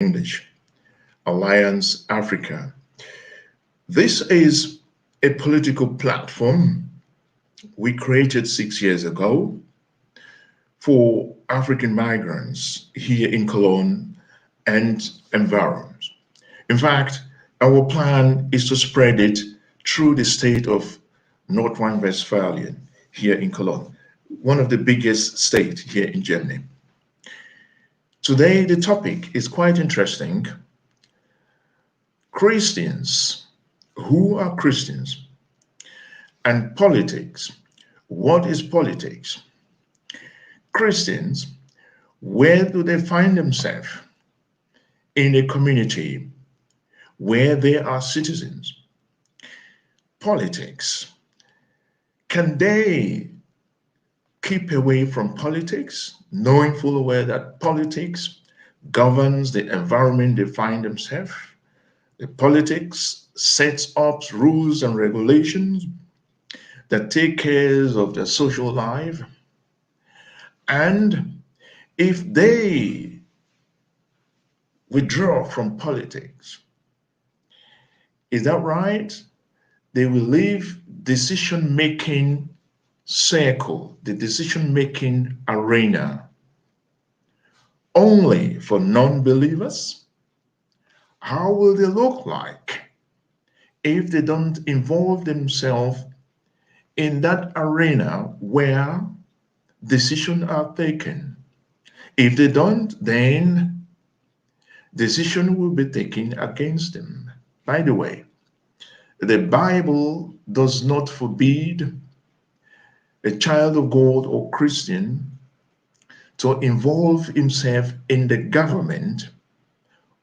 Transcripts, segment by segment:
English, Alliance Africa. This is a political platform we created 6 years ago for African migrants here in Cologne and environs. In fact, our plan is to spread it through the state of North Rhine-Westphalia here in Cologne, one of the biggest states here in Germany. Today, the topic is quite interesting. Christians. Who are Christians? And politics. What is politics? Christians, where do they find themselves in a community where they are citizens? Politics. Can they keep away from politics, knowing full well that politics governs the environment they find themselves? The politics sets up rules and regulations that take care of their social life. And if they withdraw from politics, is that right? They will leave decision-making circle, the decision-making arena, only for non-believers? How will they look like if they don't involve themselves in that arena where decisions are taken? If they don't, then decision will be taken against them. By the way, the Bible does not forbid a child of God or Christian to involve himself in the government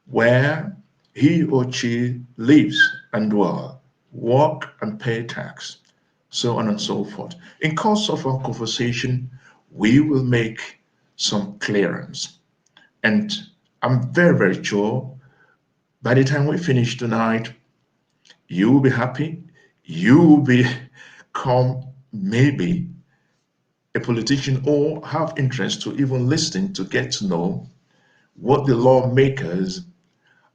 where he or she lives and dwell, work and pay tax, so on and so forth. In course of our conversation, we will make some clearance. And I'm very, very sure by the time we finish tonight, you will be happy. You will become maybe a politician or have interest to even listen to get to know what the lawmakers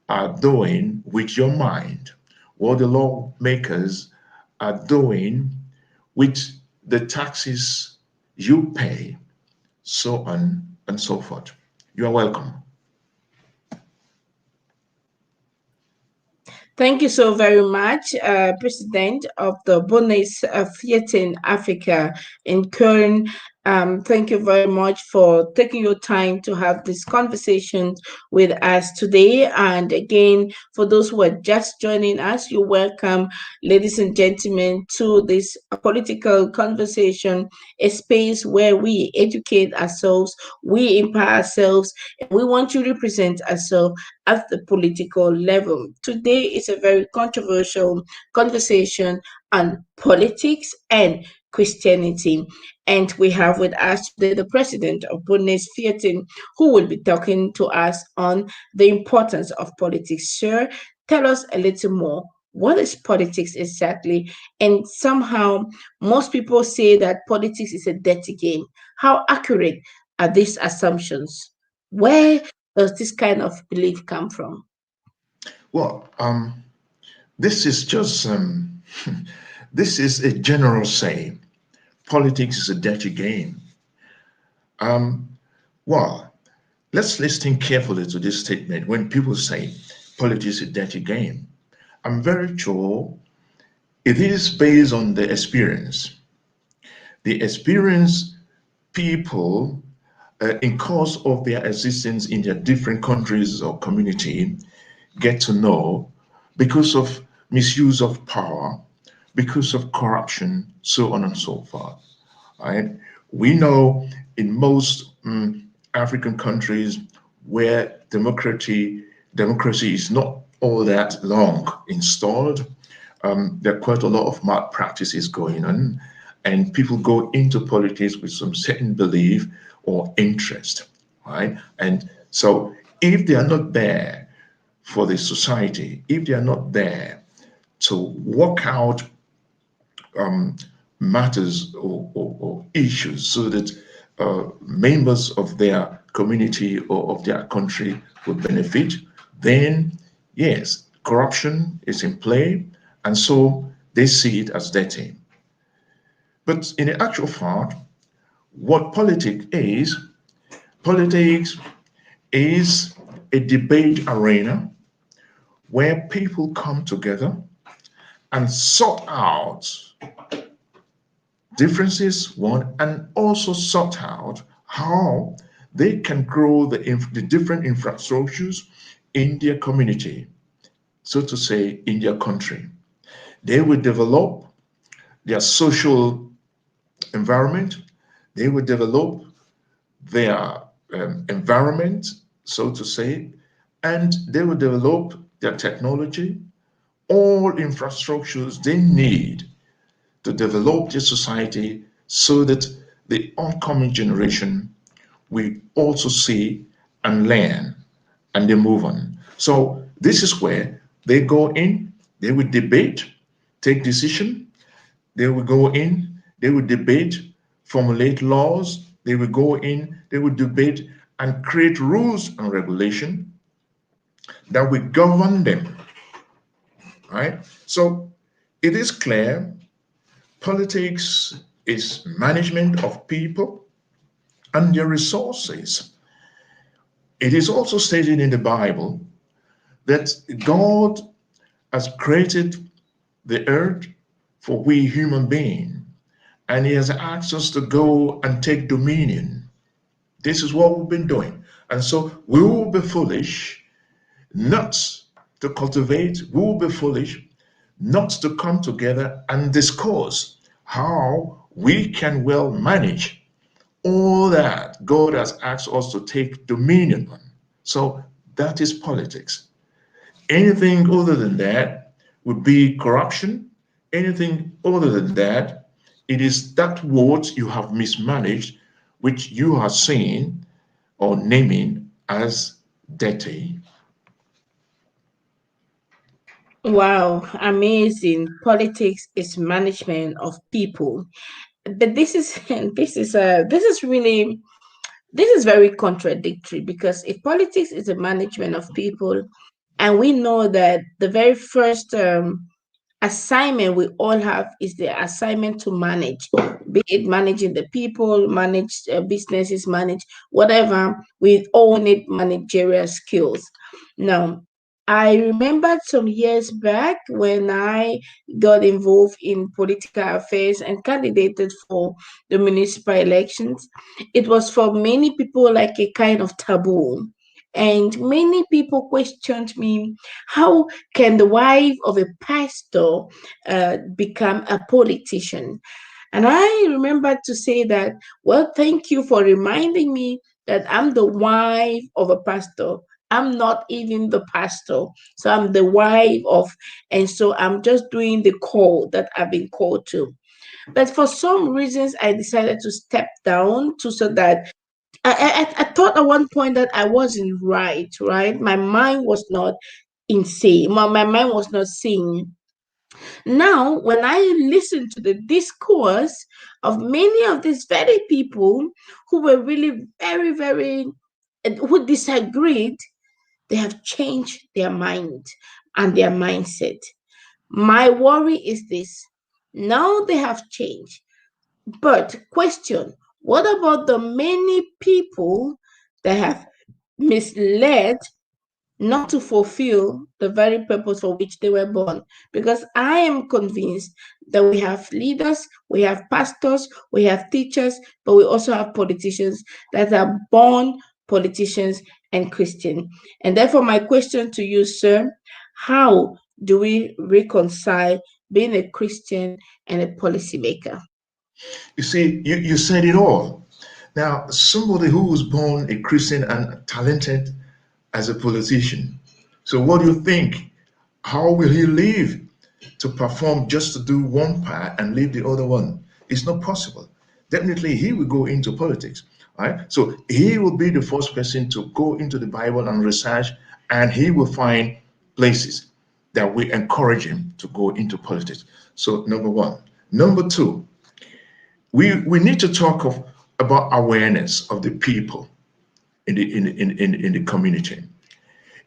are doing with your mind, what the lawmakers are doing with the taxes you pay, so on and so forth. You are welcome. Thank you so very much, President of the Bonus Theatre in Africa in Köln. Thank you very much for taking your time to have this conversation with us today. And again, for those who are just joining us, you're welcome, ladies and gentlemen, to this political conversation, a space where we educate ourselves, we empower ourselves, and we want to represent ourselves at the political level. Today is a very controversial conversation on politics and Christianity. And we have with us today the president of Bundesviertel, who will be talking to us on the importance of politics. Sir, tell us a little more. What is politics exactly? And somehow, most people say that politics is a dirty game. How accurate are these assumptions? Where does this kind of belief come from? Well, this is just this is a general saying. Politics is a dirty game. Um, well, let's listen carefully to this statement. When people say politics is a dirty game, I'm very sure it is based on the experience. The experience people in course of their existence in their different countries or community get to know because of misuse of power, because of corruption, so on and so forth. Right? We know in most African countries where democracy is not all that long installed, there are quite a lot of malpractices going on, and people go into politics with some certain belief or interest, right? And so if they are not there for the society, if they are not there to work out matters or issues so that members of their community or of their country would benefit, then yes, corruption is in play, and so they see it as dirty. But in the actual fact, what politics is a debate arena where people come together and sort out differences, one, and also sort out how they can grow the different infrastructures in their community, so to say, in their country. They will develop their social environment, they will develop their environment, so to say, and they will develop their technology, all infrastructures they need to develop their society so that the oncoming generation will also see and learn and they move on. So this is where they go in, they will debate, take decision, they will go in, they will debate, formulate laws, they will go in, they will debate and create rules and regulation that will govern them, right? So it is clear politics is management of people and their resources. It is also stated in the Bible that God has created the earth for we human beings, and He has asked us to go and take dominion. This is what we've been doing. And so we will be foolish not to cultivate, we will be foolish not to come together and discuss how we can well manage all that God has asked us to take dominion on. So that is politics. Anything other than that would be corruption. Anything other than that, it is that what you have mismanaged, which you are saying or naming as dirty. Wow, amazing. Politics is management of people. But this is this is very contradictory, because if politics is the management of people, and we know that the very first assignment we all have is the assignment to manage, be it managing the people, manage businesses, manage whatever, we all need managerial skills. Now, I remembered some years back when I got involved in political affairs and candidated for the municipal elections. It was for many people like a kind of taboo. And many people questioned me, how can the wife of a pastor become a politician? And I remember to say that, well, thank you for reminding me that I'm the wife of a pastor. I'm not even the pastor. So I'm the wife of, and so I'm just doing the call that I've been called to. But for some reasons, I decided to step down to so that I thought at one point that I wasn't right, right? My mind was not insane. My mind was not sane. Now, when I listen to the discourse of many of these very people who were really who disagreed, they have changed their mind and their mindset. My worry is this: now they have changed. But question, what about the many people that have misled not to fulfill the very purpose for which they were born? Because I am convinced that we have leaders, we have pastors, we have teachers, but we also have politicians that are born politicians and Christian. And therefore, my question to you, sir, how do we reconcile being a Christian and a policymaker? You see, you said it all. Now, somebody who was born a Christian and talented as a politician. So, what do you think? How will he live to perform just to do one part and leave the other one? It's not possible. Definitely, he will go into politics, right? So, he will be the first person to go into the Bible and research, and he will find places that will encourage him to go into politics. So, number one. Number two, we need to talk about awareness of the people in the community.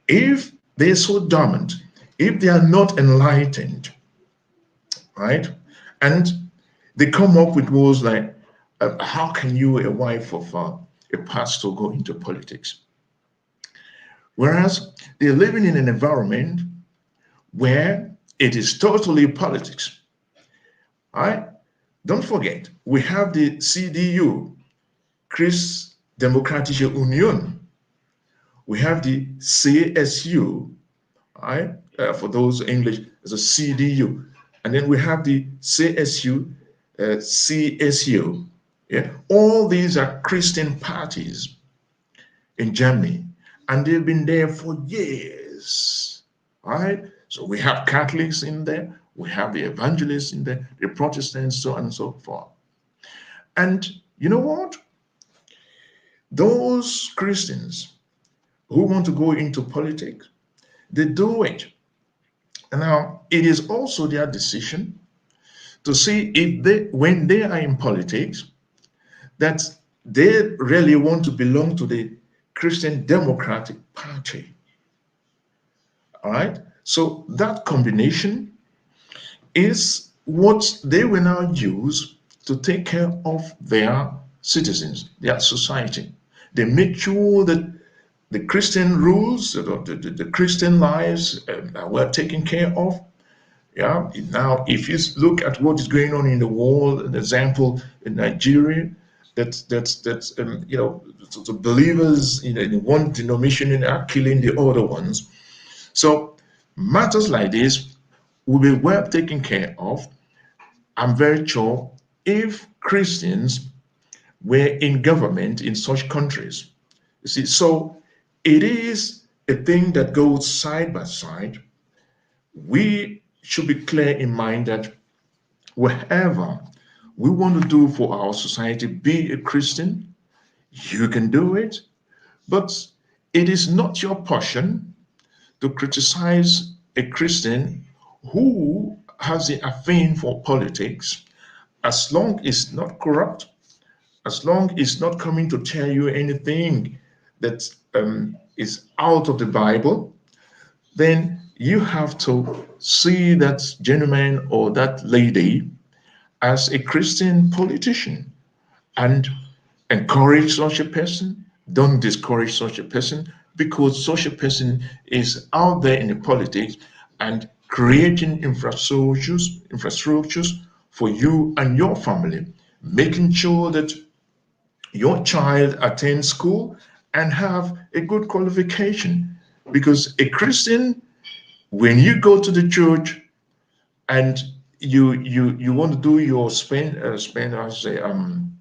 If They're so dormant. If they are not enlightened, right? And they come up with rules like, how can you, a wife of a pastor, go into politics? Whereas they're living in an environment where it is totally politics. All right? Don't forget, we have the CDU, Chris Democratische Union. We have the CSU, all right? For those English, it's a CDU. And then we have the CSU, CSU. Yeah, all these are Christian parties in Germany, and they've been there for years. All right. So we have Catholics in there, we have the evangelists in there, the Protestants, so on and so forth. And you know what? Those Christians who want to go into politics, they do it. And now it is also their decision to see if they, when they are in politics, that they really want to belong to the Christian Democratic Party. All right. So that combination is what they will now use to take care of their citizens, their society. They make sure that the Christian rules, the Christian lives are well taken care of. Yeah. Now, if you look at what is going on in the world, an example in Nigeria, that's you know, the believers in one denomination are killing the other ones. So matters like this will be well taken care of. I'm very sure if Christians were in government in such countries. You see, so it is a thing that goes side by side. We should be clear in mind that whatever we want to do for our society, be a Christian, you can do it, but it is not your portion to criticize a Christian who has a affinity for politics, as long as it's not corrupt, as long as it's not coming to tell you anything that is out of the Bible, then you have to see that gentleman or that lady as a Christian politician and encourage such a person. Don't discourage such a person, because such a person is out there in the politics and creating infrastructures for you and your family, making sure that your child attends school and have a good qualification. Because a Christian, when you go to the church and you want to do your spend I say um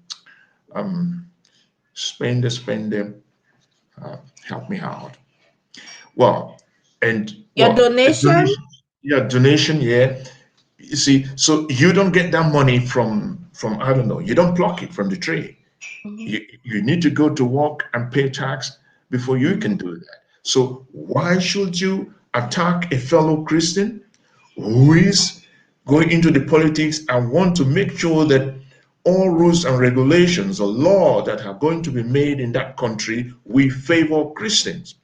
spend help me out. Well, and Your well, a donation. donation, yeah, donation, yeah. You see, so you don't get that money from I don't know, you don't pluck it from the tree. Mhm, You need to go to work and pay tax before you can do that. So why should you attack a fellow Christian who is going into the politics and want to make sure that all rules and regulations or law that are going to be made in that country will favor Christians?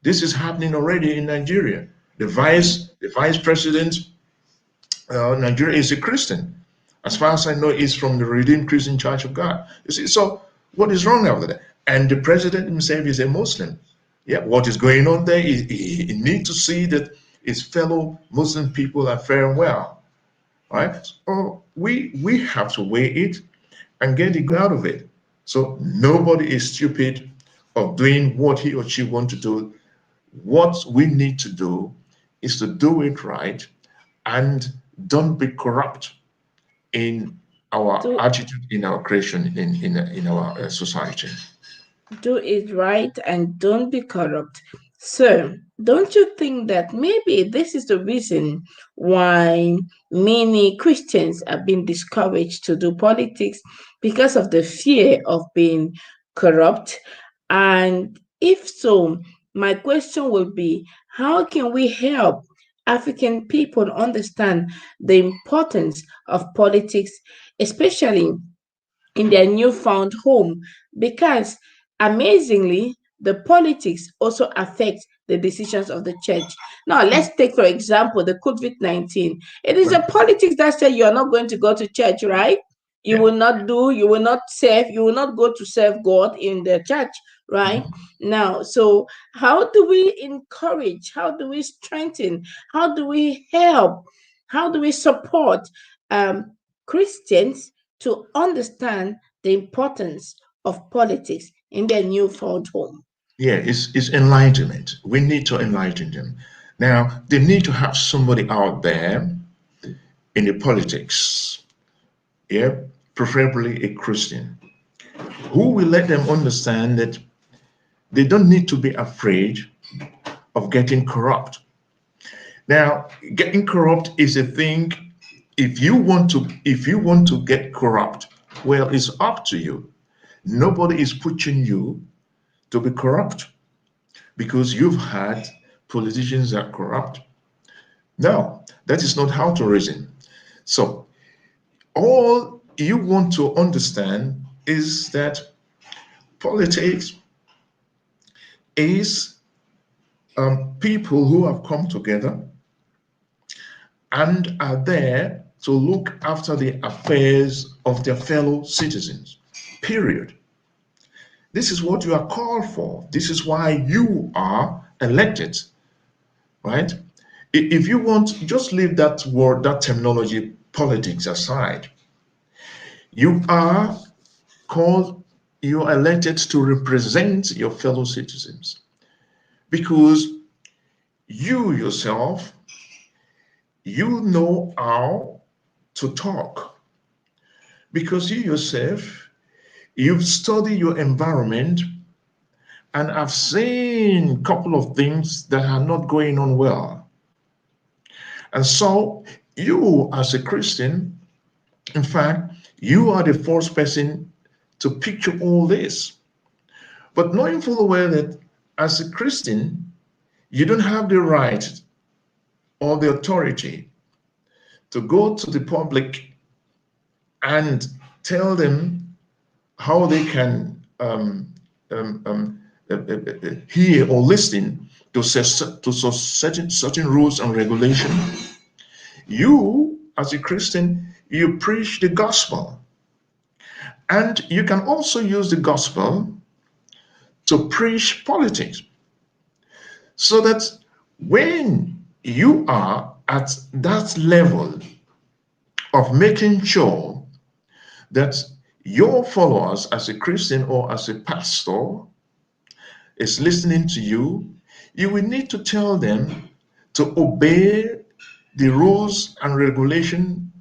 This is happening already in Nigeria. The vice president, Nigeria is a Christian. As far as I know, is from the Redeemed Christian Church of God. You see, so what is wrong over there? And the president himself is a Muslim. Yeah, what is going on there is he needs to see that his fellow Muslim people are fair and well. Right? So we have to weigh it and get the good out of it. So nobody is stupid of doing what he or she wants to do. What we need to do is to do it right and don't be corrupt in our do attitude, in our creation, in our society. do it right and don't be corrupt. So, don't you think that maybe this is the reason why many Christians have been discouraged to do politics because of the fear of being corrupt? And if so, my question will be, how can we help African people understand the importance of politics, especially in their newfound home? Because amazingly, the politics also affect the decisions of the church. Now, let's take, for example, the COVID-19. It is Right. a politics that said you are not going to go to church, right? You Yeah. will not do, you will not serve, you will not go to serve God in the church, right? Mhm. Now, so how do we encourage? How do we strengthen? How do we help? How do we support um, Christians to understand the importance of politics in their newfound home? Yeah, it's enlightenment. We need to enlighten them. Now, they need to have somebody out there in the politics, yeah, preferably a Christian, who will let them understand that they don't need to be afraid of getting corrupt. Now, getting corrupt is a thing. If you want to get corrupt, well, it's up to you. Nobody is pushing you to be corrupt because you've had politicians that are corrupt. No, that is not how to reason. So all you want to understand is that politics is people who have come together and are there to look after the affairs of their fellow citizens. Period. This is what you are called for. This is why you are elected, right? If you want, just leave that word, that terminology, politics aside. You are called, you are elected to represent your fellow citizens because you yourself, you know how to talk because you yourself, you've studied your environment and have seen a couple of things that are not going on well. And so you as a Christian, in fact, you are the first person to picture all this. But knowing full well that as a Christian, you don't have the right or the authority to go to the public and tell them how they can um, um, hear or listen to, certain rules and regulations. You, as a Christian, you preach the gospel. And you can also use the gospel to preach politics. So that when you are at that level of making sure that your followers as a Christian or as a pastor is listening to you, you will need to tell them to obey the rules and regulation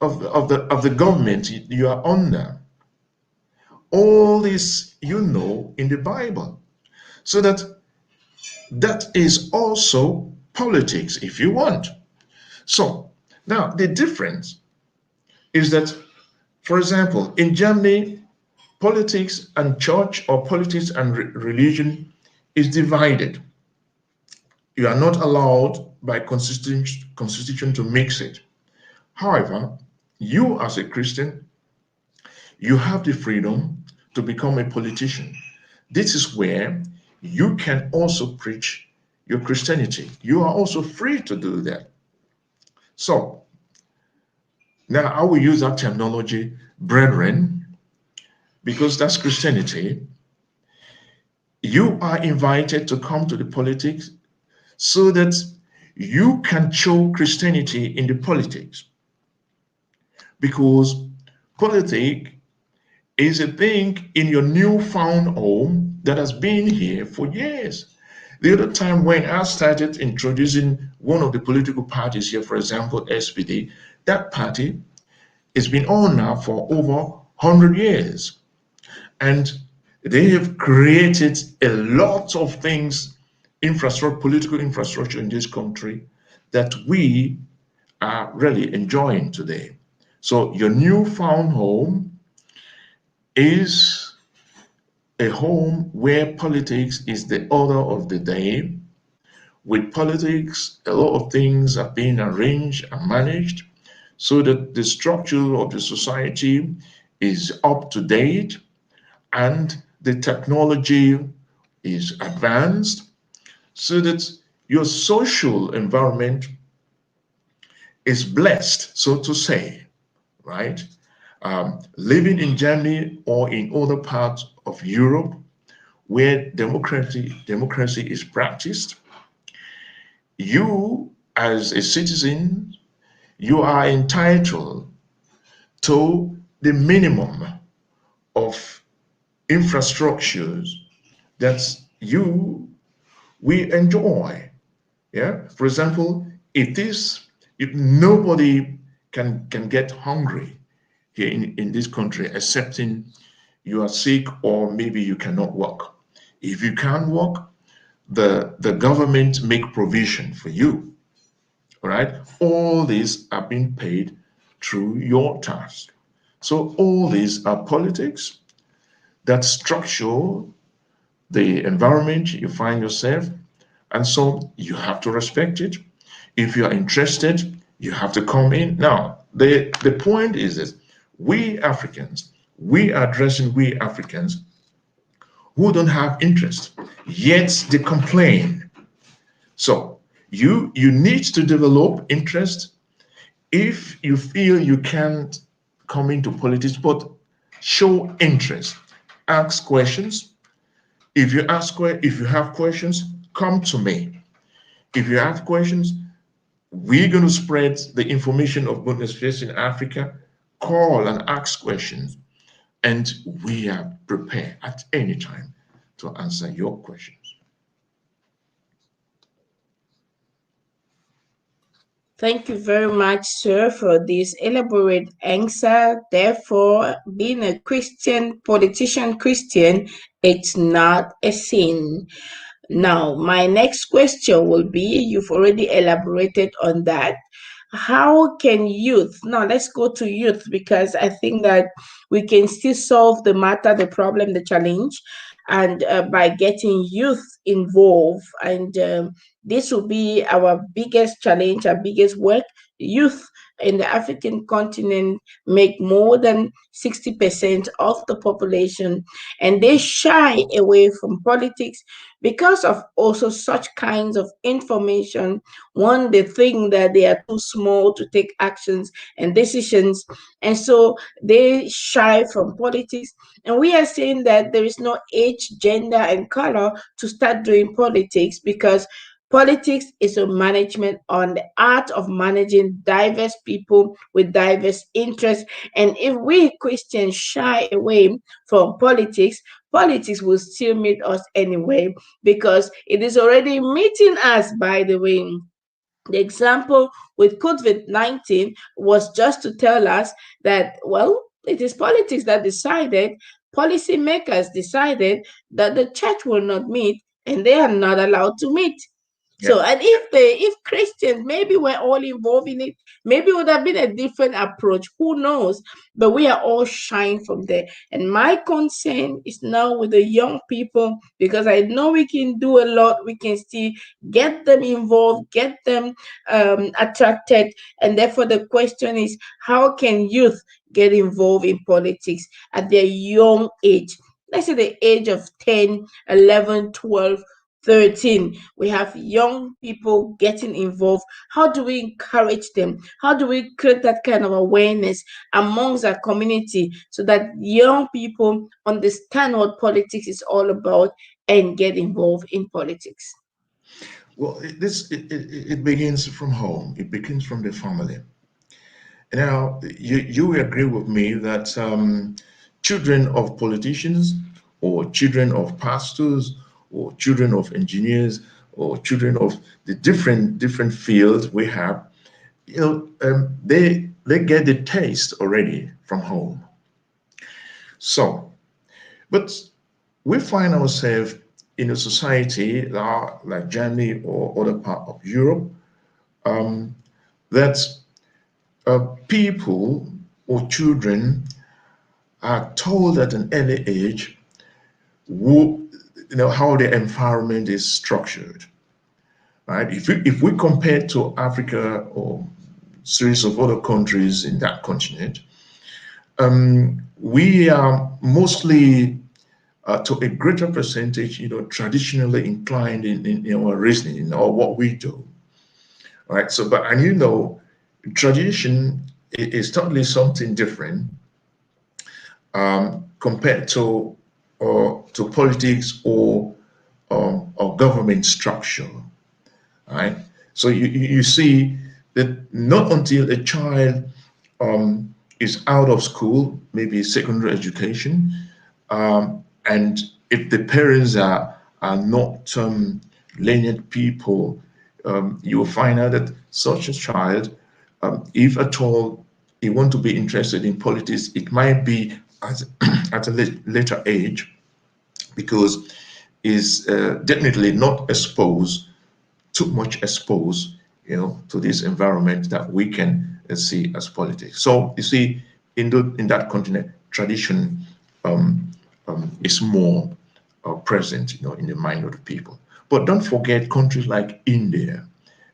of the government you are under. All this you know in the Bible. So that is also politics if you want. So now the difference is that, for example, in Germany, politics and church or politics and religion is divided. You are not allowed by constitution to mix it. However, you as a Christian, you have the freedom to become a politician. This is where you can also preach your Christianity. You are also free to do that. So now I will use that terminology, brethren, because that's Christianity. You are invited to come to the politics so that you can show Christianity in the politics. Because politics is a thing in your newfound home that has been here for years. The other time when I started introducing one of the political parties here, for example, SPD, that party has been on now for over 100 years. And they have created a lot of things, infrastructure, political infrastructure in this country that we are really enjoying today. So your newfound home is a home where politics is the order of the day. With politics, a lot of things are being arranged and managed so that the structure of the society is up to date and the technology is advanced so that your social environment is blessed, so to say, right? Living in Germany or in other parts of Europe where democracy is practiced, you as a citizen, you are entitled to the minimum of infrastructures that you we enjoy. Yeah. For example, if nobody can get hungry here in this country, excepting you are sick or maybe you cannot work. If you can't work, the government make provision for you. All right. All these are being paid through your tax. So all these are politics that structure the environment you find yourself. And so you have to respect it. If you are interested, you have to come in. Now, the point is this: we Africans, we are addressing we Africans who don't have interest, yet they complain. So you need to develop interest. If you feel you can't come into politics, but show interest, ask questions. If you have questions, come to me. If you have questions, we're going to spread the information of Bundeswehr in Africa. Call and ask questions, and we are prepared at any time to answer your questions. Thank you very much, sir, for this elaborate answer. Therefore, being a Christian, politician Christian, it's not a sin. Now, my next question will be, you've already elaborated on that. How can youth, now let's go to youth, because I think that we can still solve the matter, the problem, the challenge, and by getting youth involved. And this will be our biggest challenge, our biggest work. Youth in the African continent make more than 60% of the population, and they shy away from politics because of also such kinds of information. One, they think that they are too small to take actions and decisions, and so they shy from politics. And we are saying that there is no age, gender, and color to start doing politics, because politics is a management on the art of managing diverse people with diverse interests. And if we Christians shy away from politics, politics will still meet us anyway, because it is already meeting us, by the way. The example with COVID-19 was just to tell us that, well, it is politics that decided, policymakers decided that the church will not meet and they are not allowed to meet. So, Yeah. and if Christians maybe were all involved in it, maybe it would have been a different approach. Who knows? But we are all shying from there. And my concern is now with the young people, because I know we can do a lot. We can still get them involved, get them attracted. And therefore, the question is, how can youth get involved in politics at their young age? Let's say the age of 10, 11, 12, 13. We have young people getting involved. How do we encourage them? How do we create that kind of awareness amongst our community so that young people understand what politics is all about and get involved in politics? Well, it begins from home. It begins from the family. Now, you will agree with me that children of politicians or children of pastors or children of engineers or children of the different fields we have, they get the taste already from home. So, but we find ourselves in a society like Germany or other part of Europe that people or children are told at an early age how the environment is structured, right? If we compare to Africa or series of other countries in that continent, we are mostly to a greater percentage, traditionally inclined in our reasoning or what we do. All right. So, but and tradition is totally something different compared to politics or government structure. Right. So you see that not until a child is out of school, maybe secondary education, and if the parents are not lenient people, you will find out that such a child, if at all he want to be interested in politics, it might be at a later age, because is definitely not exposed, too much exposed, to this environment that we can see as politics. So you see, in that continent, tradition is more present, in the mind of the people. But don't forget countries like India.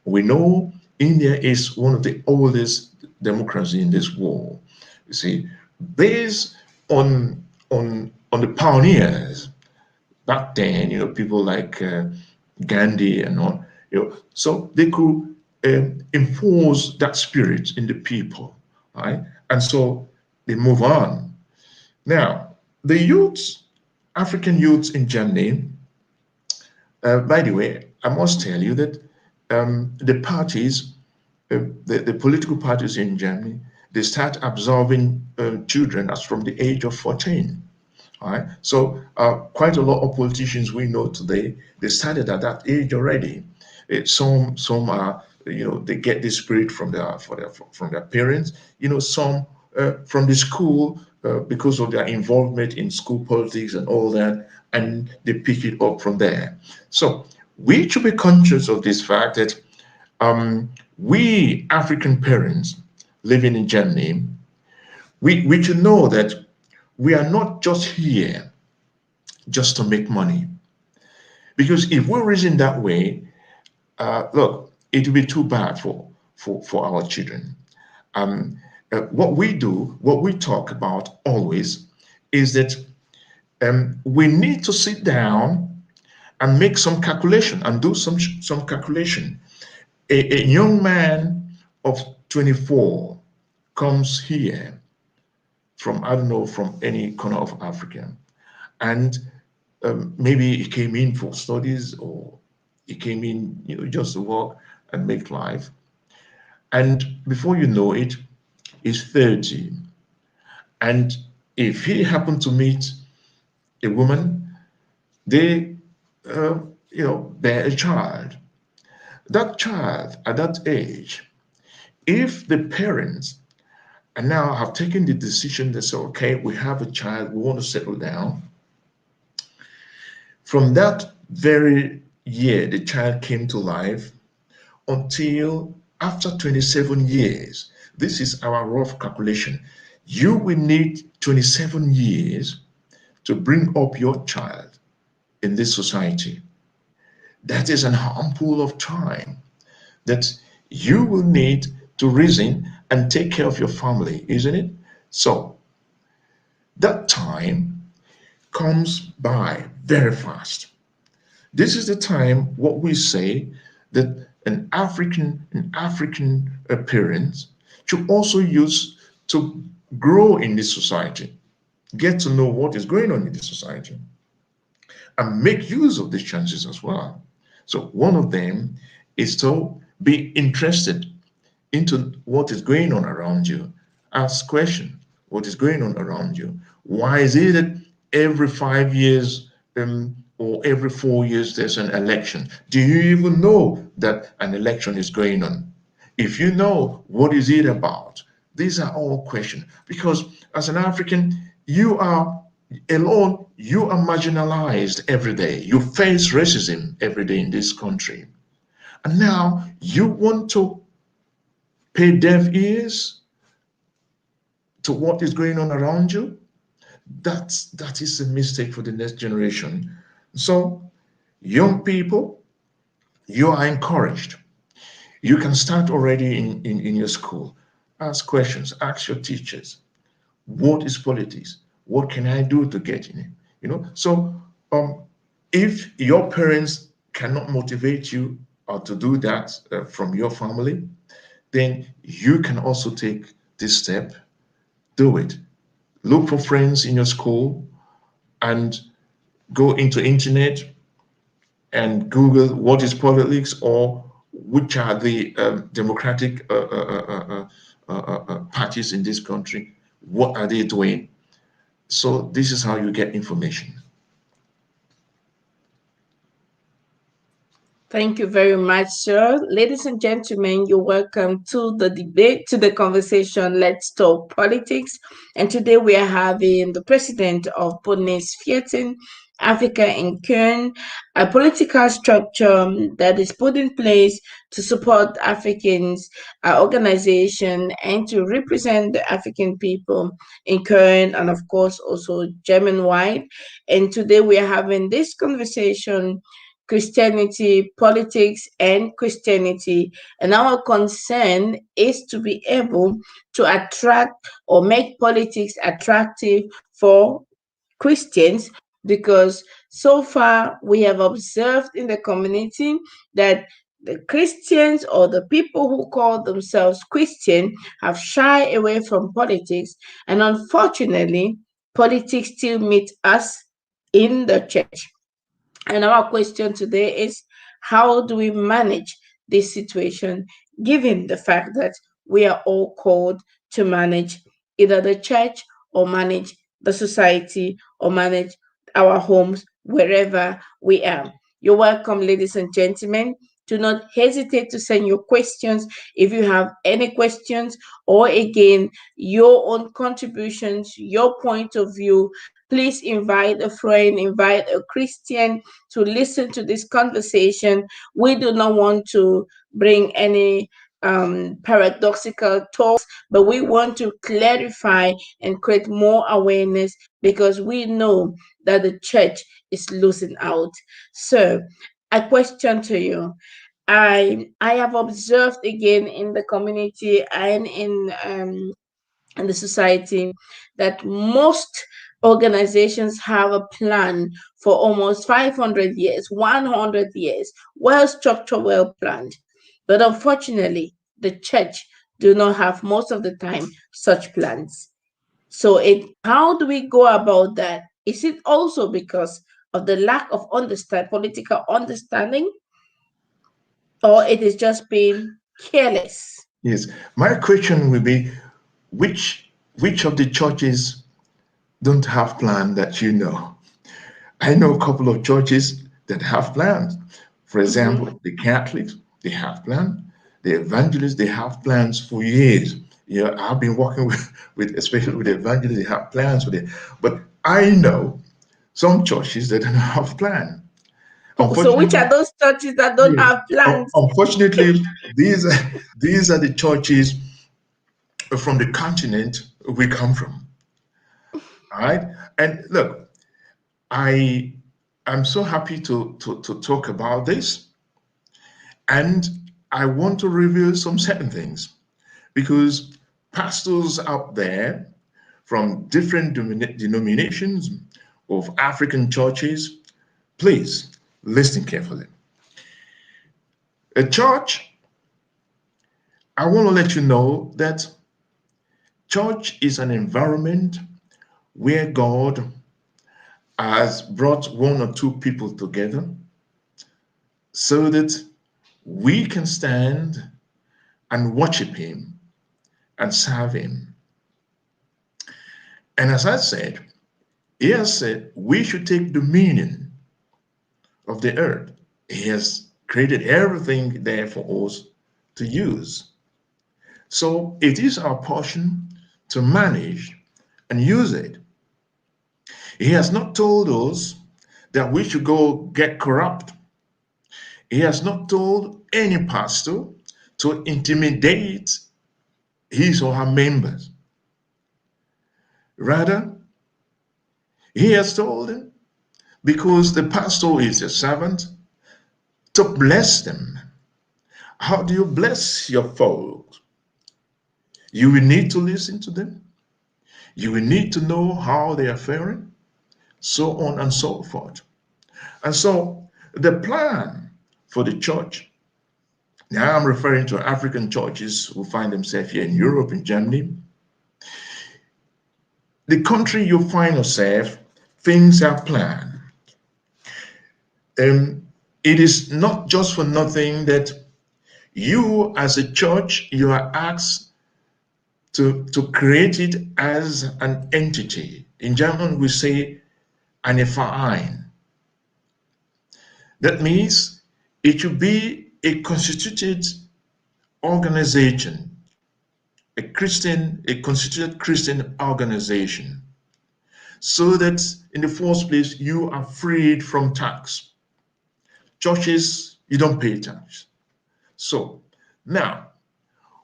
We know India is one of the oldest democracies in this world. You see, based on the pioneers back then, people like Gandhi and all, so they could enforce that spirit in the people, right? And so they move on. Now, the youths, African youths in Germany, by the way, I must tell you that the parties, the political parties in Germany, they start absorbing children as from the age of 14. All right. So quite a lot of politicians we know today, they started at that age already. Some are, they get this spirit from their parents. Some from the school because of their involvement in school politics and all that, and they pick it up from there. So we should be conscious of this fact that we African parents living in Germany, we should know that we are not just here just to make money. Because if we reason that way, look, it will be too bad for our children. What we do, what we talk about always, is that we need to sit down and make some calculation and do some calculation. A young man of 24 comes here from, I don't know, from any corner of Africa, and maybe he came in for studies, or he came in, just to work and make life. And before you know it, he's 30. And if he happened to meet a woman, they, bear a child. That child at that age, if the parents and now have taken the decision, they say, okay, we have a child, we want to settle down. From that very year the child came to life until after 27 years, this is our rough calculation, you will need 27 years to bring up your child in this society. That is an ample of time that you will need to reason and take care of your family, isn't it? So that time comes by very fast. This is the time what we say that an African appearance should also use to grow in this society, get to know what is going on in this society, and make use of these chances as well. So one of them is to be interested into what is going on around you. Ask question, what is going on around you? Why is it that every 5 years or every 4 years there's an election? Do you even know that an election is going on? If you know, what is it about? These are all questions, because as an African, you are alone, you are marginalized every day. You face racism every day in this country. And now you want to pay deaf ears to what is going on around you. That is a mistake for the next generation. So young people, you are encouraged. You can start already in your school. Ask questions, ask your teachers, what is politics? What can I do to get in it? So if your parents cannot motivate you to do that from your family, then you can also take this step. Do it. Look for friends in your school and go into internet and Google what is politics or which are the democratic parties in this country. What are they doing? So this is how you get information. Thank you very much, sir. Ladies and gentlemen, you're welcome to the debate, to the conversation. Let's talk politics. And today we are having the president of Bonnes Vierten, Africa in Kern, a political structure that is put in place to support Africans, organization, and to represent the African people in Kern and, of course, also German-wide. And today we are having this conversation: Christianity, politics, and Christianity. And our concern is to be able to attract or make politics attractive for Christians, because so far we have observed in the community that the Christians or the people who call themselves Christian have shied away from politics. And unfortunately, politics still meets us in the church. And our question today is, how do we manage this situation, given the fact that we are all called to manage either the church or manage the society or manage our homes wherever we are? You're welcome, ladies and gentlemen. Do not hesitate to send your questions if you have any questions, or again, your own contributions, your point of view. Please invite a friend, invite a Christian to listen to this conversation. We do not want to bring any paradoxical talks, but we want to clarify and create more awareness, because we know that the church is losing out. So, a question to you. I have observed again in the community and in the society that most organizations have a plan for almost 500 years, 100 years, well structured, well planned. But unfortunately, the church do not have most of the time such plans. So how do we go about that? Is it also because of the lack of political understanding, or it is just being careless? Yes. My question will be, which of the churches don't have plan that you know? I know a couple of churches that have plans. For Mhm. example, the Catholics, they have plans. The evangelists, they have plans for years. I've been working with especially with the evangelists, they have plans for it. But I know some churches that don't have plan. So, which are Unfortunately, those churches that don't yes. have plans? Unfortunately, these are the churches from the continent we come from. All right. And look, I am so happy to talk about this. And I want to reveal some certain things because pastors out there from different denominations of African churches, please listen carefully. A church, I want to let you know that church is an environment where God has brought one or two people together so that we can stand and worship Him and serve Him. And as I said, He has said we should take dominion of the earth. He has created everything there for us to use. So it is our portion to manage and use it. He has not told us that we should go get corrupt. He has not told any pastor to intimidate his or her members. Rather, he has told them, because the pastor is a servant, to bless them. How do you bless your folks? You will need to listen to them. You will need to know how they are faring so on and so forth. And so the plan for the church, now I'm referring to African churches who find themselves here in Europe, in Germany, the country you find yourself, things are planned. It is not just for nothing that you as a church, you are asked to create it as an entity. In German, we say eine Verein. That means it should be a constituted organization, a constituted Christian organization, so that in the first place, you are freed from tax. Churches, you don't pay tax. So now,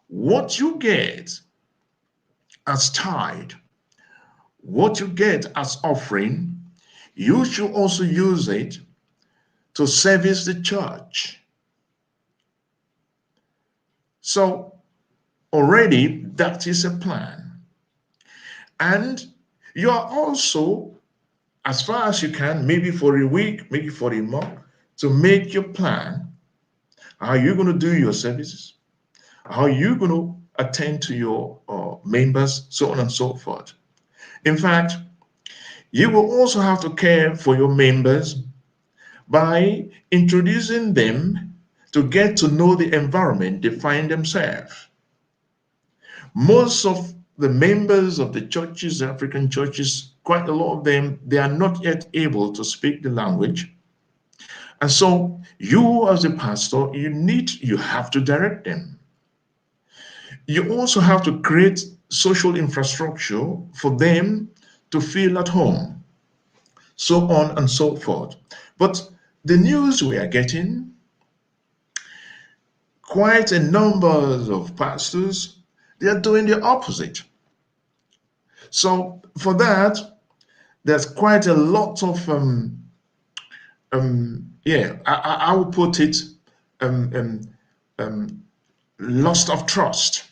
what you get as tithe, what you get as offering, you should also use it to service the church. So already that is a plan. And you are also, as far as you can, maybe for a week, maybe for a month, to make your plan. How are you going to do your services? How are you going to attend to your members, so on and so forth. In fact, you will also have to care for your members by introducing them to get to know the environment they find themselves. Most of the members of the churches, African churches, quite a lot of them, they are not yet able to speak the language. And so you as a pastor, you have to direct them. You also have to create social infrastructure for them to feel at home, so on and so forth. But the news we are getting, quite a number of pastors, they are doing the opposite. So for that, there's quite a lot of I would put it loss of trust.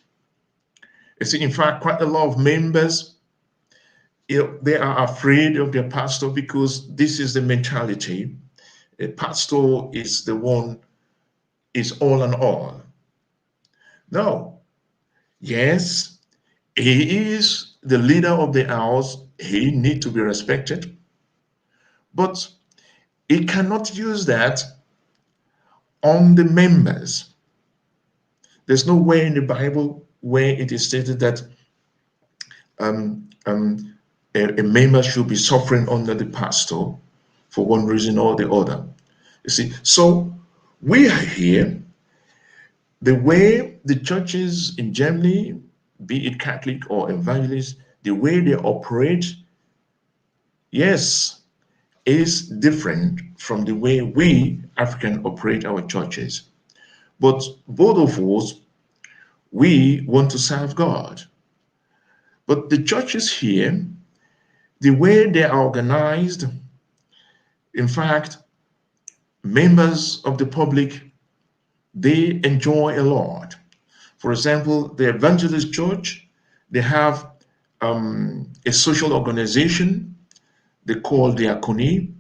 You see, in fact, quite a lot of members, they are afraid of their pastor because this is the mentality. A pastor is the one, is all and all. No, yes, he is the leader of the house. He needs to be respected, but he cannot use that on the members. There's no way in the Bible where it is stated that a member should be suffering under the pastor for one reason or the other. You see, so we are here. The way the churches in Germany, be it Catholic or evangelist, the way they operate, yes, is different from the way we African operate our churches. But both of us, we want to serve God. But the churches here, the way they are organized, in fact, members of the public, they enjoy a lot. For example, the evangelist church, they have a social organization they call diaconia.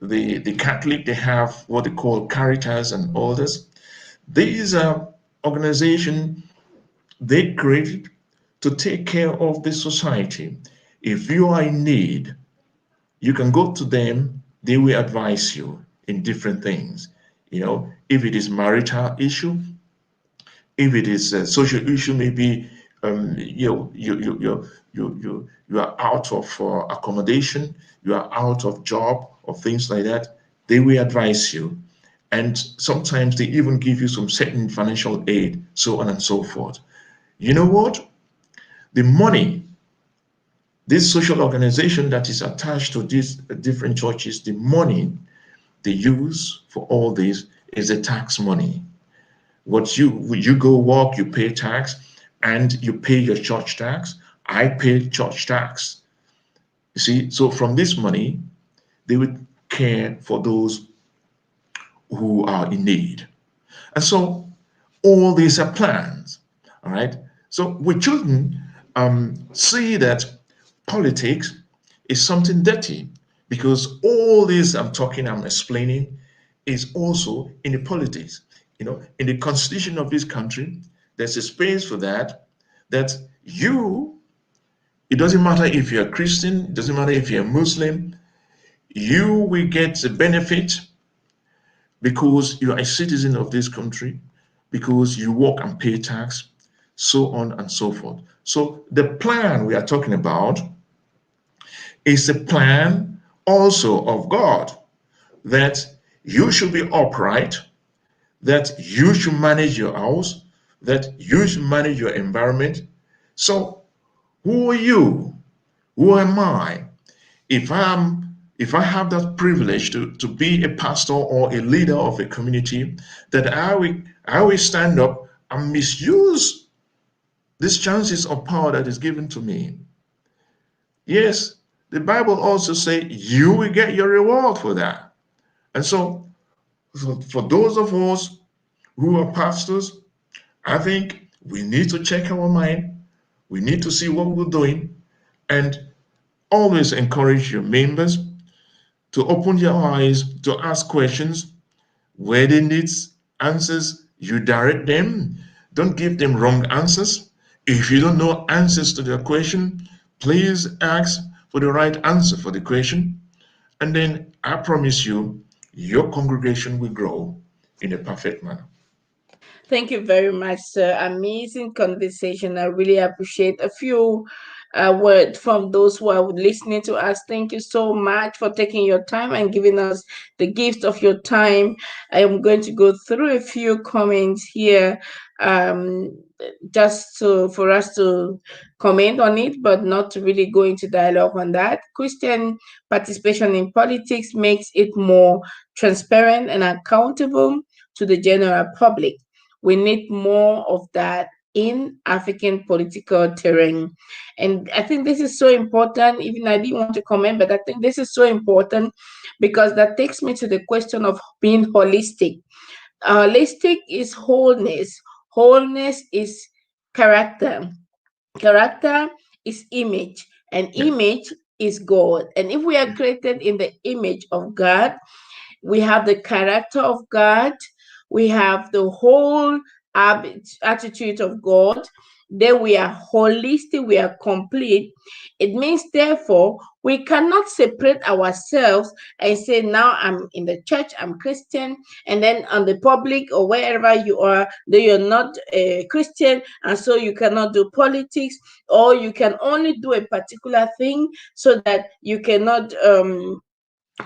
The Catholic, they have what they call caritas and others. These are organizations they created to take care of the society. If you are in need, you can go to them, they will advise you in different things. If it is marital issue, if it is a social issue, maybe you are out of accommodation, you are out of job or things like that, they will advise you. And sometimes they even give you some certain financial aid, so on and so forth. You know what? The money, this social organization that is attached to these different churches, the money they use for all this is the tax money. What you go work, you pay tax, and you pay your church tax. I pay church tax. You see, so from this money, they would care for those who are in need. And so all these are plans. All right. So we shouldn't see that politics is something dirty. because all this I'm explaining is also in the politics. In the constitution of this country, there's a space for that, that you, it doesn't matter if you're a Christian, it doesn't matter if you're a Muslim, you will get the benefit because you are a citizen of this country, because you work and pay tax, so on and so forth. So the plan we are talking about is a plan also of God, that you should be upright, that you should manage your house, that you should manage your environment. So who are you? Who am I? If I have that privilege to be a pastor or a leader of a community, that I will stand up and misuse these chances of power that is given to me. Yes, the Bible also says you will get your reward for that. And so for those of us who are pastors, I think we need to check our mind. We need to see what we're doing, and always encourage your members to open your eyes, to ask questions. Where they need answers, you direct them. Don't give them wrong answers. If you don't know answers to their question, please ask for the right answer for the question. And then I promise you, your congregation will grow in a perfect manner. Thank you very much, sir. Amazing conversation. I really appreciate a few words from those who are listening to us. Thank you so much for taking your time and giving us the gift of your time. I am going to go through a few comments here, um, just for us to comment on it, but not to really go into dialogue on that. Christian participation in politics makes it more transparent and accountable to the general public. We need more of that in African political terrain. And I think this is so important. Even I didn't want to comment, but I think this is so important because that takes me to the question of being holistic. Holistic is wholeness, wholeness is character, character is image, and Yeah. image is God. And if we are created in the image of God, we have the character of God, we have the whole attitude of God, then we are holistic, we are complete. It means, therefore, we cannot separate ourselves and say, now I'm in the church, I'm Christian, and then on the public or wherever you are, then you're not a Christian, and so you cannot do politics, or you can only do a particular thing so that you cannot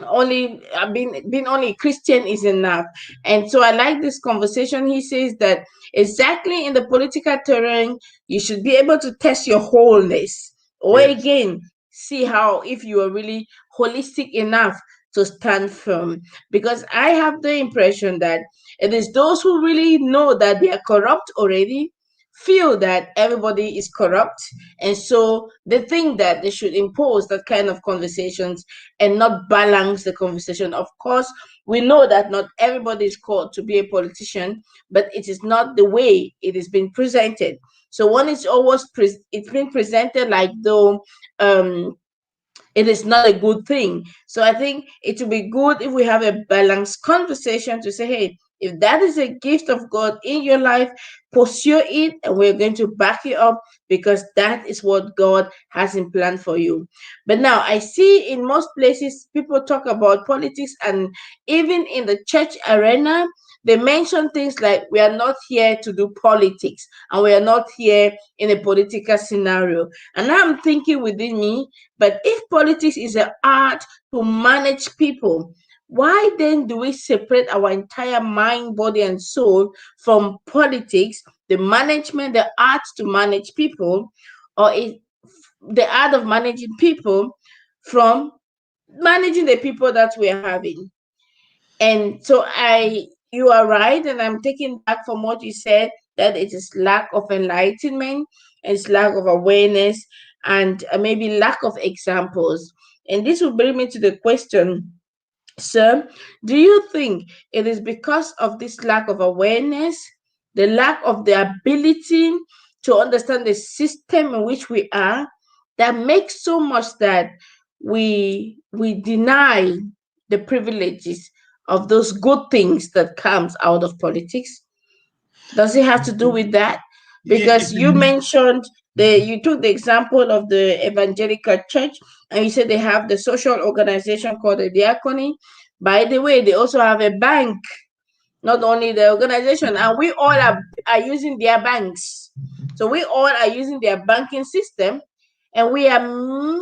only being only Christian is enough. And so I like this conversation. He says that exactly in the political terrain, you should be able to test your wholeness, or Yes. again, see how if you are really holistic enough to stand firm. Because I have the impression that it is those who really know that they are corrupt already feel that everybody is corrupt, and so they think that they should impose that kind of conversations and not balance the conversation. Of course, we know that not everybody is called to be a politician, but it is not the way it is being presented. So one is always it's been presented like though it is not a good thing. So I think it would be good if we have a balanced conversation to say, hey, if that is a gift of God in your life, pursue it, and we're going to back you up because that is what God has in plan for you. But now I see in most places people talk about politics, and even in the church arena, they mention things like we are not here to do politics and we are not here in a political scenario. And now I'm thinking within me, but if politics is an art to manage people, why then do we separate our entire mind, body, and soul from politics, the management, the art to manage people, or the art of managing people from managing the people that we are having? And so you are right, and I'm taking back from what you said that it is lack of enlightenment, it's lack of awareness, and maybe lack of examples. And this will bring me to the question, sir, do you think it is because of this lack of awareness, the lack of the ability to understand the system in which we are, that makes so much that we deny the privileges of those good things that comes out of politics? Does it have to do with that? Because you mentioned you took the example of the evangelical church, and you said they have the social organization called the diacony. By the way, they also have a bank, not only the organization, and we all are using their banks. So we all are using their banking system, and we are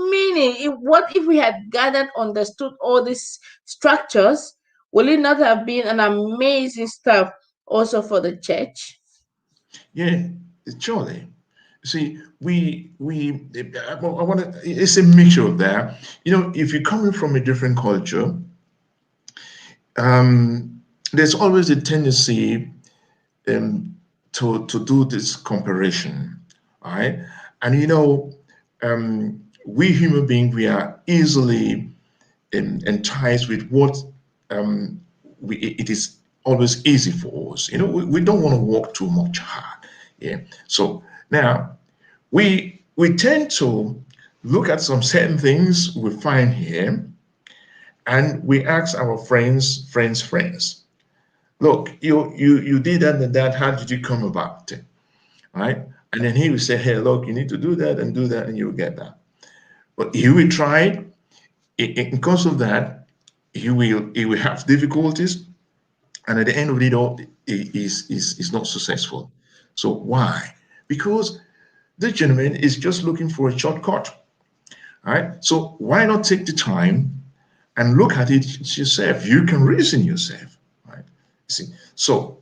meaning, what if we had gathered, understood all these structures? Will it not have been an amazing stuff also for the church? Yeah, surely. See, I want to. It's a mixture of that. If you're coming from a different culture, there's always a tendency um, to do this comparison, right? And we human beings, we are easily enticed with what um, it is always easy for us. We don't want to work too much hard. Yeah. So now we tend to look at some certain things we find here, and we ask our friends, look, you did that and that. How did you come about it? Right? And then he will say, hey, look, you need to do that and do that, and you'll get that. But he will try it, because of that, he will have difficulties, and at the end of it all, he is not successful. So why? Because the gentleman is just looking for a shortcut. All right. So why not take the time and look at it yourself? You can reason yourself. Right. See. So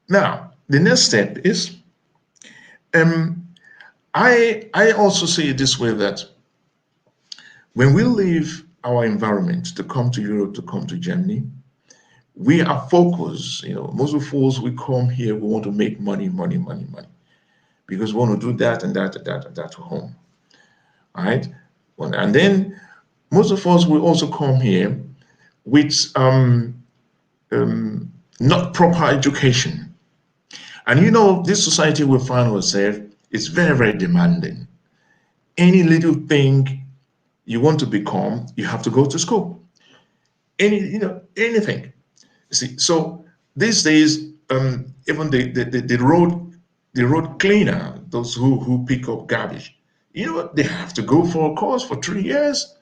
now the next step is um, I also see it this way, that when we leave our environment to come to Europe, to come to Germany, we are focused. Most of us, we come here, we want to make money, money, money, money, because we want to do that and that and that and that at home. All right. Well, and then most of us will also come here with not proper education. And this society we find ourselves is very, very demanding. Any little thing you want to become, you have to go to school. Anything. See, so these days, even the road cleaner, those who pick up garbage, they have to go for a course for 3 years.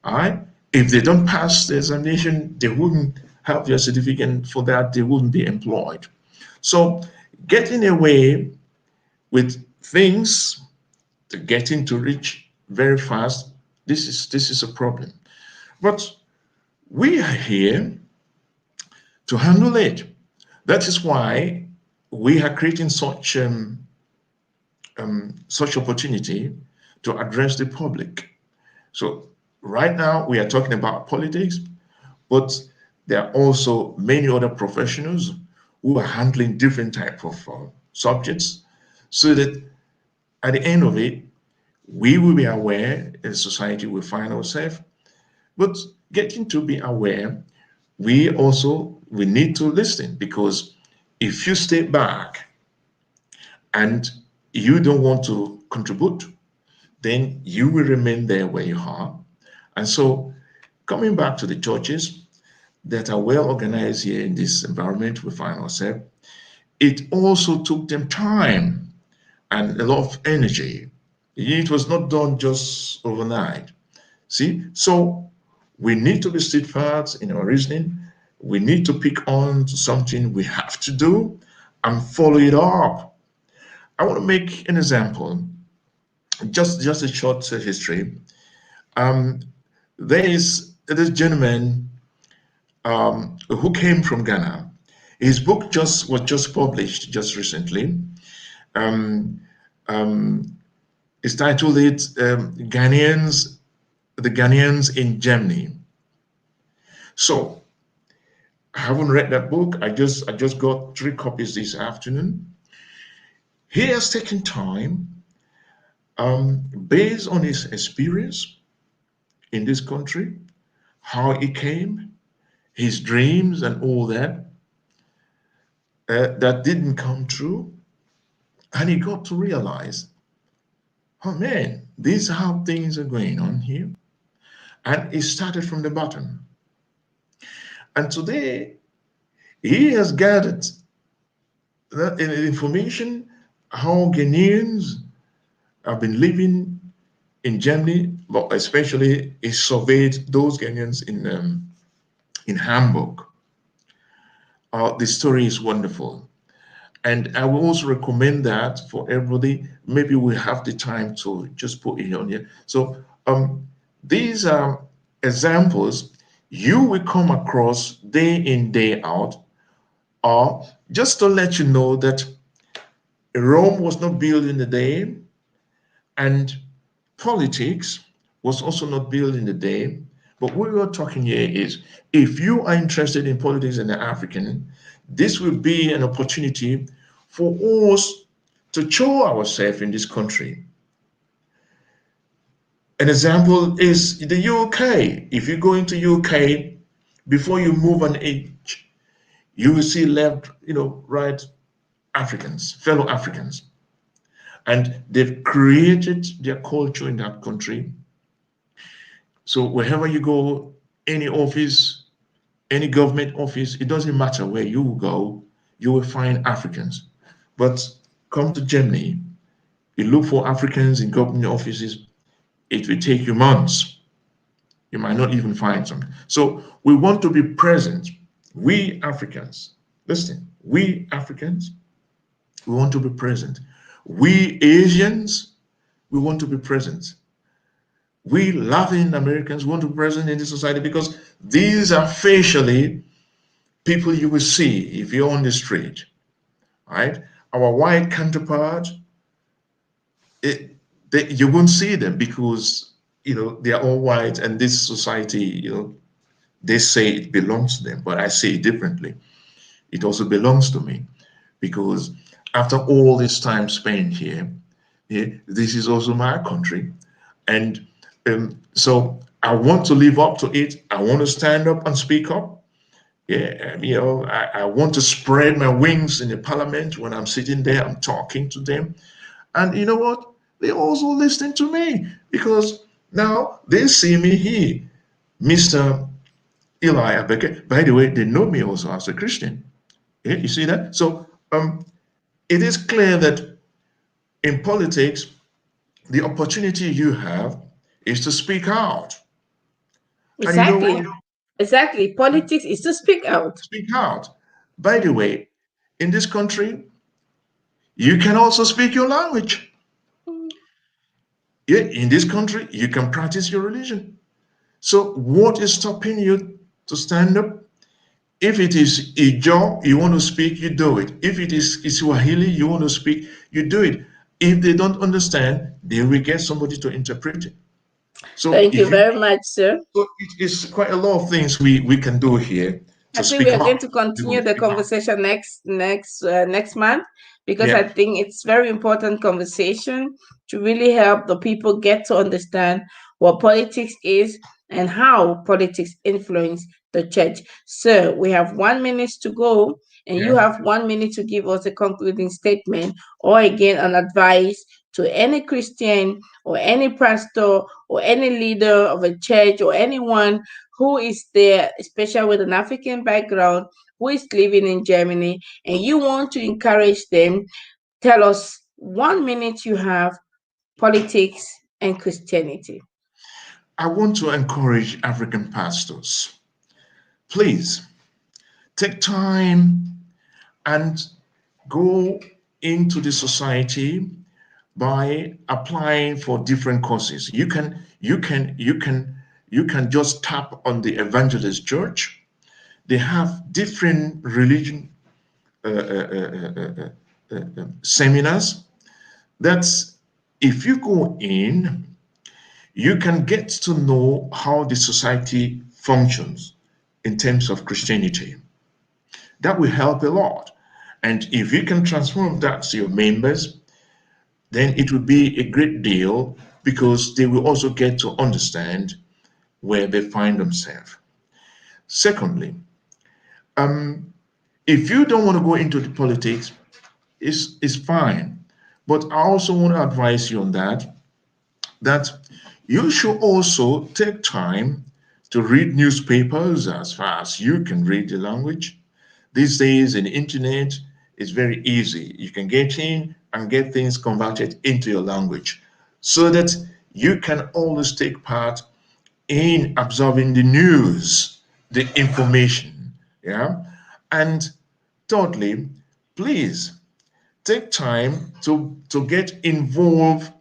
All right. If they don't pass the examination, they wouldn't have their certificate for that, they wouldn't be employed. So getting away with things, getting to rich very fast, this is a problem. But we are here to handle it. That is why we are creating such opportunity to address the public. So right now we are talking about politics, but there are also many other professionals who are handling different type of subjects, so that at the end of it, we will be aware in society we find ourselves. But getting to be aware, we need to listen, because if you stay back and you don't want to contribute, then you will remain there where you are. And so, coming back to the churches that are well organized here in this environment we find ourselves, it also took them time and a lot of energy. It was not done just overnight. See, so we need to be steadfast in our reasoning. We need to pick on to something we have to do and follow it up. I want to make an example, just a short history. Um, there is this gentleman who came from Ghana. His book was just published just recently. Um, um, it's titled Ghanaians, the Ghanaians in Germany. So I haven't read that book. I just got 3 copies this afternoon. He has taken time, based on his experience in this country, how he came, his dreams and all that, that didn't come true. And he got to realize, oh man, these are how things are going on here. And he started from the bottom. And today, he has gathered that information how Ghanaians have been living in Germany, but especially he surveyed those Ghanaians in Hamburg. The story is wonderful. And I will also recommend that for everybody. Maybe we have the time to just put it on here. So these are examples you will come across day in, day out, or just to let you know that Rome was not built in a day, and politics was also not built in a day. But what we are talking here is if you are interested in politics and the African, this will be an opportunity for us to show ourselves in this country. An example is the UK. If you go into UK, before you move an inch, you will see left, right Africans, fellow Africans. And they've created their culture in that country. So wherever you go, any office, any government office, it doesn't matter where you go, you will find Africans. But come to Germany, you look for Africans in government offices, it will take you months. You might not even find some. So we want to be present. We Africans, listen, we Africans, we want to be present. We Asians, we want to be present. We Latin Americans want to be present in this society because these are facially people you will see if you're on the street, right? Our white counterparts, you won't see them because they are all white, and this society, they say it belongs to them, but I say it differently. It also belongs to me because after all this time spent here, this is also my country, and so I want to live up to it. I want to stand up and speak up. Yeah, I want to spread my wings in the parliament when I'm sitting there, I'm talking to them. And you know what? They also listen to me because now they see me here, Mr. Eli Abeke. By the way, they know me also as a Christian. Yeah, you see that? So it is clear that in politics, the opportunity you have is to speak out. And you know Exactly. what? Exactly. Politics is to speak out. Speak out. By the way, in this country, you can also speak your language. Yeah, in this country, you can practice your religion. So, what is stopping you to stand up? If it is Ijo, you want to speak, you do it. If it is Swahili, you want to speak, you do it. If they don't understand, they will get somebody to interpret it. So, Thank you very much, sir. so it is quite a lot of things we can do here I to think we speak are going out. to We want continue to the speak out. conversation next month because I Yeah, think it's very important conversation to really help the people get to understand what politics is and how politics influence the church. So we have 1 minute to go, and you yeah. have 1 minute to give us a concluding statement or again an advice to any Christian or any pastor or any leader of a church or anyone who is there, especially with an African background, who is living in Germany, and you want to encourage them. Tell us 1 minute you have politics and Christianity. I want to encourage African pastors. Please take time and go into the society by applying for different courses. You can just tap on the evangelist church. They have different religion seminars. That's if you go in, you can get to know how the society functions in terms of Christianity. That will help a lot. And if you can transform that to your members, then it will be a great deal because they will also get to understand where they find themselves. Secondly, if you don't want to go into the politics, it's fine. But I also want to advise you on that. that you should also take time to read newspapers as far as you can read the language. These days, in the internet, it's very easy. You can get in and get things converted into your language so that you can always take part in absorbing the news, the information. Yeah. And thirdly, please take time to get involved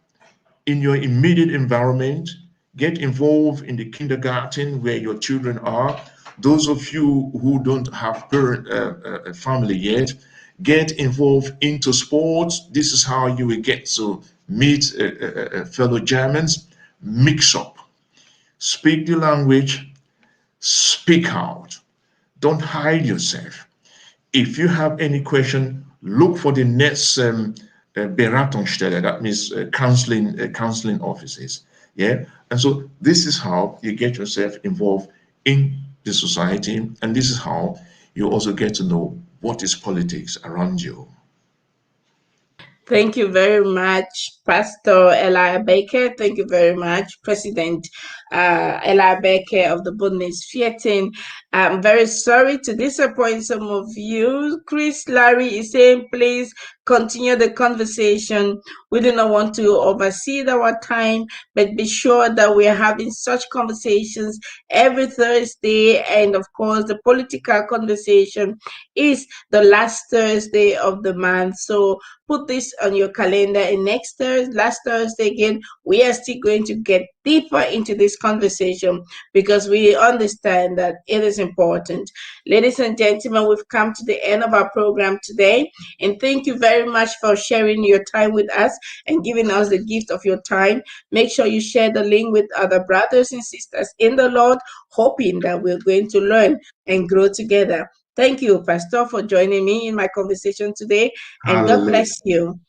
in your immediate environment. Get involved in the kindergarten where your children are. Those of you who don't have a family yet, get involved into sports. This is how you will get to meet fellow Germans. Mix up, speak the language, speak out. Don't hide yourself. If you have any question, look for the next Beratungsstelle, that means counseling offices. Yeah. And so this is how you get yourself involved in the society. And this is how you also get to know what is politics around you. Thank you very much, Pastor Eli Abeke. Thank you very much, President Eli Abeke of the Bundesviertel. I'm very sorry to disappoint some of you. Chris Larry is saying, please continue the conversation. We do not want to oversee our time, but be sure that we are having such conversations every Thursday. And of course, the political conversation is the last Thursday of the month. So put this on your calendar. And next Thursday, last Thursday again, we are still going to get deeper into this conversation because we understand that it is important. Ladies and gentlemen, we've come to the end of our program today. And thank you very much for sharing your time with us and giving us the gift of your time. Make sure you share the link with other brothers and sisters in the Lord, hoping that we're going to learn and grow together. Thank you, Pastor, for joining me in my conversation today, and God Hallelujah. bless you.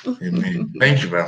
Amen. Thank you very much.